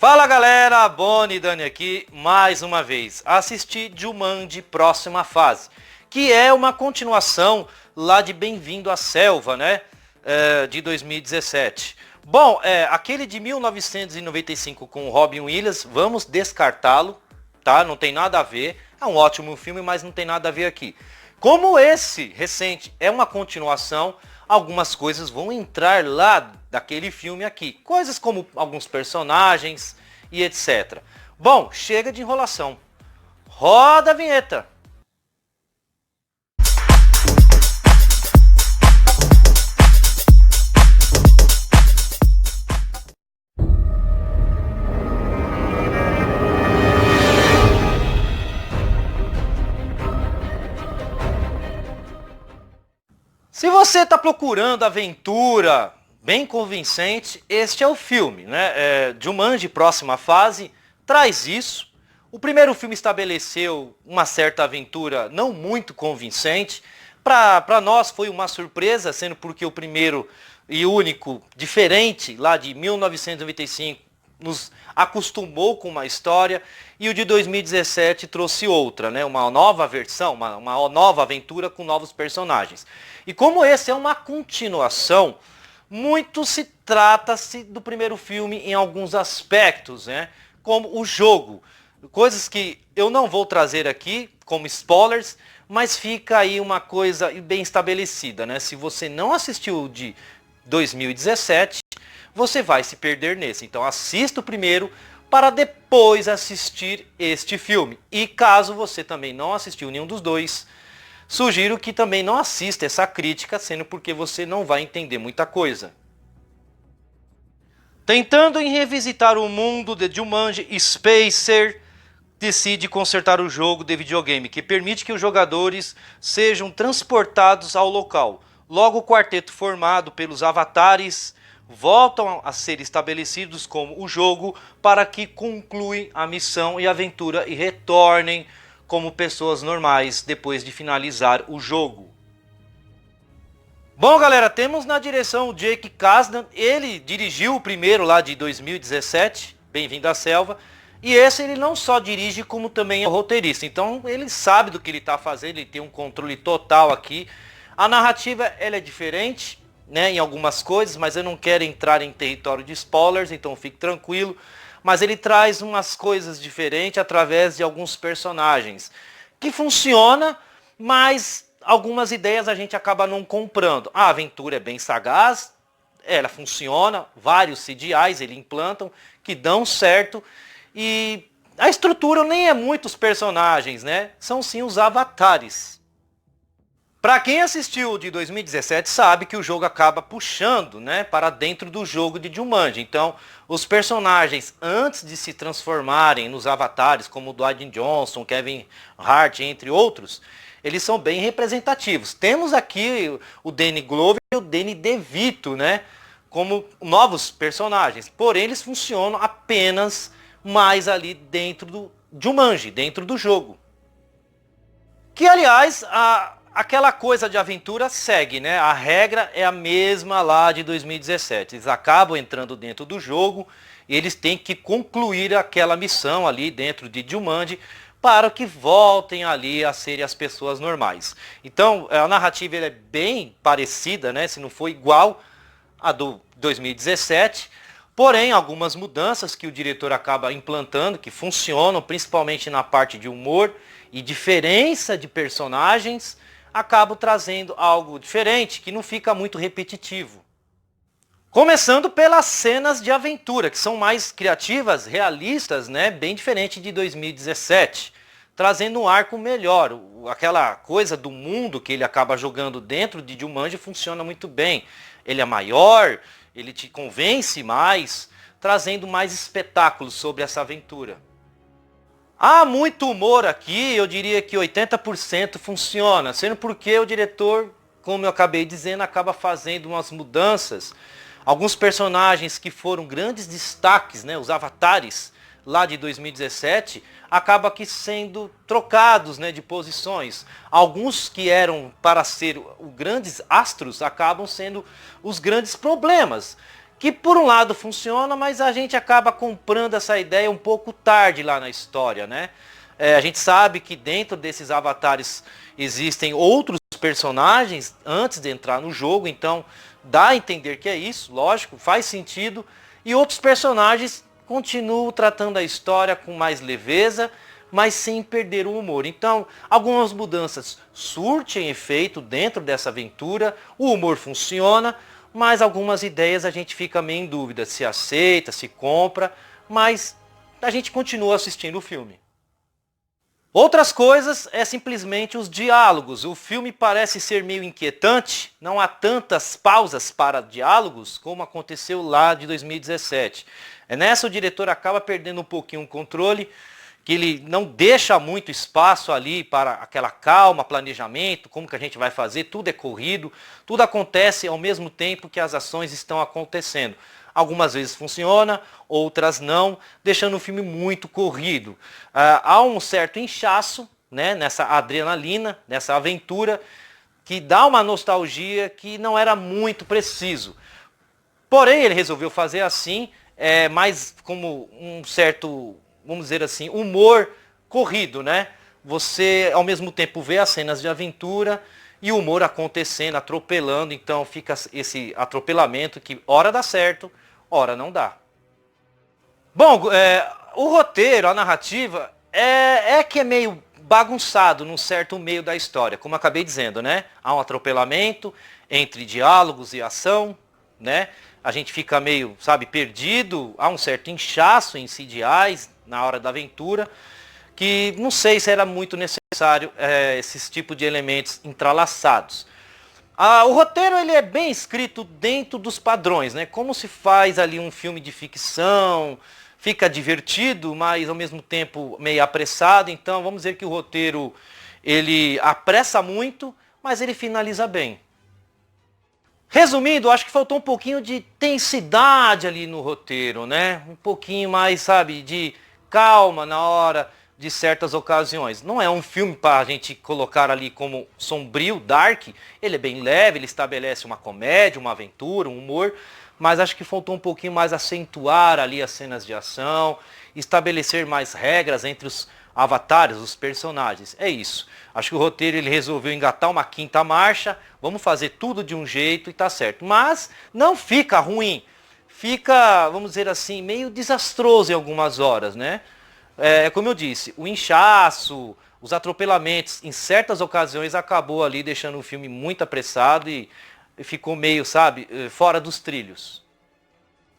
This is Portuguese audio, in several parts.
Fala galera, Boni e Dani aqui, mais uma vez. Assisti Jumanji Próxima Fase, que é uma continuação lá de Bem-vindo à Selva, né? De 2017. Bom, aquele de 1995 com o Robin Williams, vamos descartá-lo, tá? Não tem nada a ver, é um ótimo filme, mas não tem nada a ver aqui. Como esse recente é uma continuação, algumas coisas vão entrar lá daquele filme aqui. Coisas como alguns personagens e etc. Bom, chega de enrolação. Roda a vinheta. Se você está procurando aventura bem convincente, este é o filme, né? Jumanji Próxima Fase traz isso. O primeiro filme estabeleceu uma certa aventura não muito convincente. Para nós foi uma surpresa, sendo porque o primeiro e único diferente, lá de 1995, nos acostumou com uma história, e o de 2017 trouxe outra, né? Uma nova versão, uma nova aventura com novos personagens. E como esse é uma continuação, muito se trata-se do primeiro filme em alguns aspectos, né? Como o jogo, coisas que eu não vou trazer aqui como spoilers, mas fica aí uma coisa bem estabelecida, né? Se você não assistiu o de 2017, você vai se perder nesse. Então assista o primeiro para depois assistir este filme. E caso você também não assistiu nenhum dos dois, sugiro que também não assista essa crítica, sendo porque você não vai entender muita coisa. Tentando em revisitar o mundo de Jumanji, Spacer decide consertar o jogo de videogame, que permite que os jogadores sejam transportados ao local. Logo, o quarteto formado pelos avatares voltam a ser estabelecidos como o jogo para que concluem a missão e aventura e retornem como pessoas normais depois de finalizar o jogo. Bom galera, temos na direção o Jake Kasdan, ele dirigiu o primeiro lá de 2017, Bem-vindo à Selva, e esse ele não só dirige como também é roteirista, então ele sabe do que ele está fazendo, ele tem um controle total aqui. A narrativa ela é diferente, né, em algumas coisas, mas eu não quero entrar em território de spoilers, então fique tranquilo. Mas ele traz umas coisas diferentes através de alguns personagens, que funciona, mas algumas ideias a gente acaba não comprando. A aventura é bem sagaz, ela funciona, vários CGIs ele implantam, que dão certo, e a estrutura nem é muitos personagens, né? São sim os avatares. Para quem assistiu o de 2017 sabe que o jogo acaba puxando, né, para dentro do jogo de Jumanji. Então, os personagens, antes de se transformarem nos avatares, como o Dwayne Johnson, Kevin Hart, entre outros, eles são bem representativos. Temos aqui o Danny Glover e o Danny DeVito, né, como novos personagens. Porém, eles funcionam apenas mais ali dentro do Jumanji, dentro do jogo. Que, aliás, aquela coisa de aventura segue, né? A regra é a mesma lá de 2017. Eles acabam entrando dentro do jogo e eles têm que concluir aquela missão ali dentro de Jumanji para que voltem ali a serem as pessoas normais. Então, a narrativa é bem parecida, né? Se não for igual a do 2017. Porém, algumas mudanças que o diretor acaba implantando, que funcionam principalmente na parte de humor e diferença de personagens, acabo trazendo algo diferente, que não fica muito repetitivo. Começando pelas cenas de aventura, que são mais criativas, realistas, né? Bem diferente de 2017, trazendo um arco melhor. Aquela coisa do mundo que ele acaba jogando dentro de Jumanji funciona muito bem. Ele é maior, ele te convence mais, trazendo mais espetáculos sobre essa aventura. Há muito humor aqui, eu diria que 80% funciona, sendo porque o diretor, como eu acabei dizendo, acaba fazendo umas mudanças. Alguns personagens que foram grandes destaques, né, os avatares lá de 2017, acabam aqui sendo trocados, né, de posições. Alguns que eram para ser os grandes astros acabam sendo os grandes problemas. que por um lado funciona, mas a gente acaba comprando essa ideia um pouco tarde lá na história, né? A gente sabe que dentro desses avatares existem outros personagens antes de entrar no jogo, então dá a entender que é isso, lógico, faz sentido. E outros personagens continuam tratando a história com mais leveza, mas sem perder o humor. Então, algumas mudanças surtem efeito dentro dessa aventura, o humor funciona, mas algumas ideias a gente fica meio em dúvida se aceita, se compra, mas a gente continua assistindo o filme. Outras coisas é simplesmente os diálogos. O filme parece ser meio inquietante, não há tantas pausas para diálogos como aconteceu lá de 2017. Nessa o diretor acaba perdendo um pouquinho o controle, que ele não deixa muito espaço ali para aquela calma, planejamento, como que a gente vai fazer, tudo é corrido, tudo acontece ao mesmo tempo que as ações estão acontecendo. Algumas vezes funciona, outras não, deixando o filme muito corrido. Há um certo inchaço, né, nessa adrenalina, nessa aventura, que dá uma nostalgia que não era muito preciso. Porém, ele resolveu fazer assim, mais como um certo, vamos dizer assim, humor corrido, né? Você, ao mesmo tempo, vê as cenas de aventura e o humor acontecendo, atropelando, então fica esse atropelamento que hora dá certo, hora não dá. Bom, o roteiro, a narrativa, que é meio bagunçado num certo meio da história, como acabei dizendo, né? Há um atropelamento entre diálogos e ação, né? A gente fica meio, sabe, perdido, há um certo inchaço em CGIs na hora da aventura, que não sei se era muito necessário esses tipos de elementos entrelaçados. O roteiro ele é bem escrito dentro dos padrões, né? Como se faz ali um filme de ficção, fica divertido, mas ao mesmo tempo meio apressado. Então vamos dizer que o roteiro ele apressa muito, mas ele finaliza bem. Resumindo, acho que faltou um pouquinho de intensidade ali no roteiro, né? Um pouquinho mais, sabe, de calma na hora de certas ocasiões. Não é um filme para a gente colocar ali como sombrio, dark. Ele é bem leve, ele estabelece uma comédia, uma aventura, um humor. Mas acho que faltou um pouquinho mais acentuar ali as cenas de ação, estabelecer mais regras entre os avatares, os personagens. É isso. Acho que o roteiro ele resolveu engatar uma quinta marcha, vamos fazer tudo de um jeito e tá certo. Mas não fica ruim, fica, vamos dizer assim, meio desastroso em algumas horas, né? Como eu disse, o inchaço, os atropelamentos, em certas ocasiões acabou ali deixando o filme muito apressado e ficou meio, sabe, fora dos trilhos.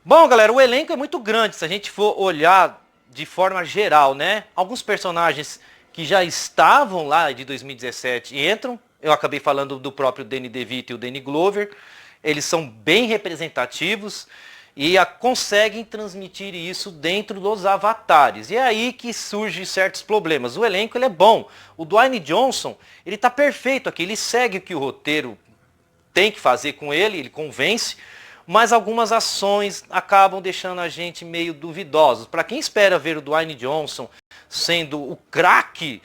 Bom, galera, o elenco é muito grande, se a gente for olhar de forma geral, né? Alguns personagens que já estavam lá de 2017 entram. Eu acabei falando do próprio Danny DeVito e o Danny Glover. Eles são bem representativos e conseguem transmitir isso dentro dos avatares. E é aí que surgem certos problemas. O elenco ele é bom. O Dwayne Johnson, ele está perfeito aqui. Ele segue o que o roteiro tem que fazer com ele, ele convence. Mas algumas ações acabam deixando a gente meio duvidosos. Para quem espera ver o Dwayne Johnson sendo o craque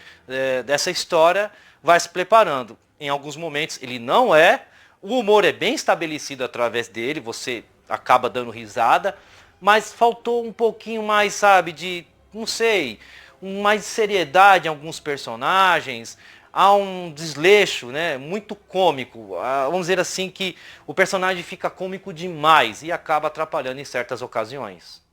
dessa história, vai se preparando. Em alguns momentos ele não é, o humor é bem estabelecido através dele, você acaba dando risada, mas faltou um pouquinho mais, sabe, de, não sei, mais seriedade em alguns personagens. Há um desleixo, né, muito cômico. Vamos dizer assim que o personagem fica cômico demais e acaba atrapalhando em certas ocasiões.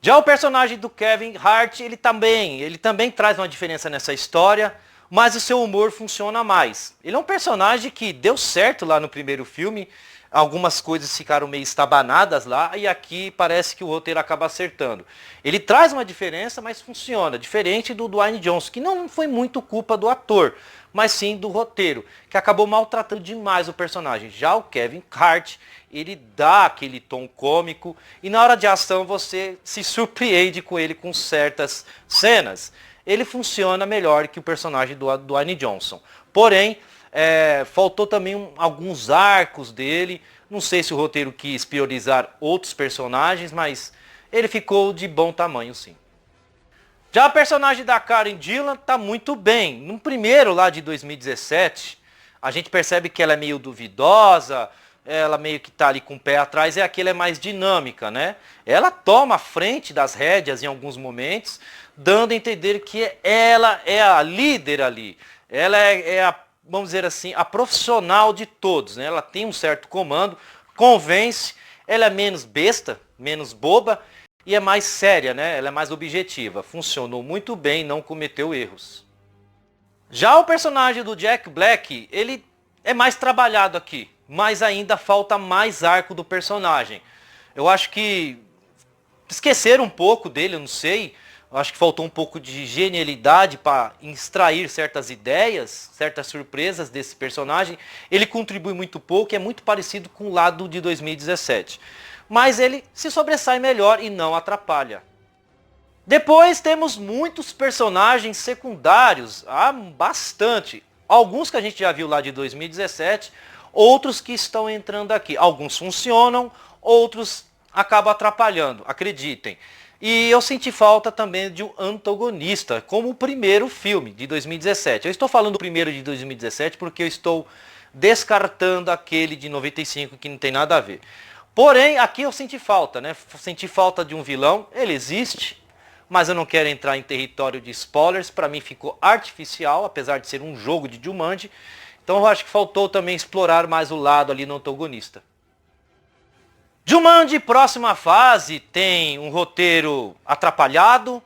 Já o personagem do Kevin Hart, ele também traz uma diferença nessa história, mas o seu humor funciona mais. Ele é um personagem que deu certo lá no primeiro filme, algumas coisas ficaram meio estabanadas lá, e aqui parece que o roteiro acaba acertando. Ele traz uma diferença, mas funciona, diferente do Dwayne Johnson, que não foi muito culpa do ator, mas sim do roteiro, que acabou maltratando demais o personagem. Já o Kevin Hart, ele dá aquele tom cômico, e na hora de ação você se surpreende com ele com certas cenas. Ele funciona melhor que o personagem do Dwayne Johnson. Porém, faltou também alguns arcos dele. Não sei se o roteiro quis priorizar outros personagens, mas ele ficou de bom tamanho, sim. Já o personagem da Karen Gillan está muito bem. No primeiro lá de 2017, a gente percebe que ela é meio duvidosa, ela meio que tá ali com o pé atrás, é aquela é mais dinâmica, né? Ela toma a frente das rédeas em alguns momentos, dando a entender que ela é a líder ali. Ela é a, vamos dizer assim, a profissional de todos, né? Ela tem um certo comando, convence, ela é menos besta, menos boba e é mais séria, né? Ela é mais objetiva. Funcionou muito bem, não cometeu erros. Já o personagem do Jack Black, ele é mais trabalhado aqui, mas ainda falta mais arco do personagem. Eu acho que esqueceram um pouco dele, eu não sei. Eu acho que faltou um pouco de genialidade para extrair certas ideias, certas surpresas desse personagem. Ele contribui muito pouco e é muito parecido com o lado de 2017. Mas ele se sobressai melhor e não atrapalha. Depois temos muitos personagens secundários, bastante. Alguns que a gente já viu lá de 2017, outros que estão entrando aqui. Alguns funcionam, outros acabam atrapalhando, acreditem. E eu senti falta também de um antagonista, como o primeiro filme de 2017. Eu estou falando do primeiro de 2017 porque eu estou descartando aquele de 95 que não tem nada a ver. Porém, aqui eu senti falta, né? Senti falta de um vilão, ele existe, mas eu não quero entrar em território de spoilers, para mim ficou artificial, apesar de ser um jogo de Jumanji. Então eu acho que faltou também explorar mais o lado ali no antagonista. Jumanji, próxima fase, tem um roteiro atrapalhado,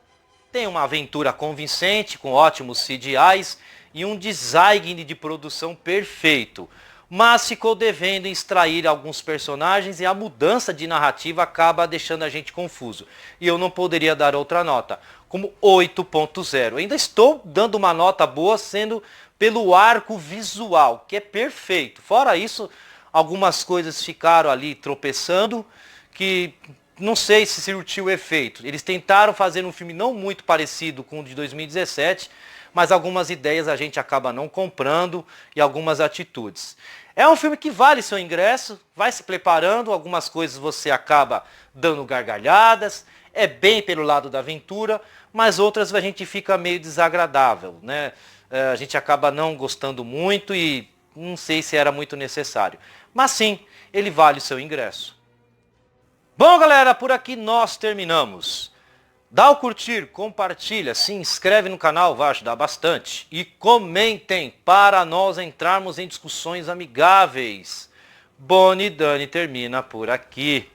tem uma aventura convincente, com ótimos CGIs e um design de produção perfeito. Mas ficou devendo extrair alguns personagens e a mudança de narrativa acaba deixando a gente confuso. E eu não poderia dar outra nota, como 8.0. Ainda estou dando uma nota boa, sendo pelo arco visual, que é perfeito. Fora isso, algumas coisas ficaram ali tropeçando, que não sei se surtiu efeito. Eles tentaram fazer um filme não muito parecido com o de 2017, mas algumas ideias a gente acaba não comprando e algumas atitudes. É um filme que vale seu ingresso, vai se preparando, algumas coisas você acaba dando gargalhadas, é bem pelo lado da aventura, mas outras a gente fica meio desagradável, né? A gente acaba não gostando muito e não sei se era muito necessário. Mas sim, ele vale o seu ingresso. Bom, galera, por aqui nós terminamos. Dá o curtir, compartilha, se inscreve no canal, vai ajudar bastante. E comentem para nós entrarmos em discussões amigáveis. Boni Dani termina por aqui.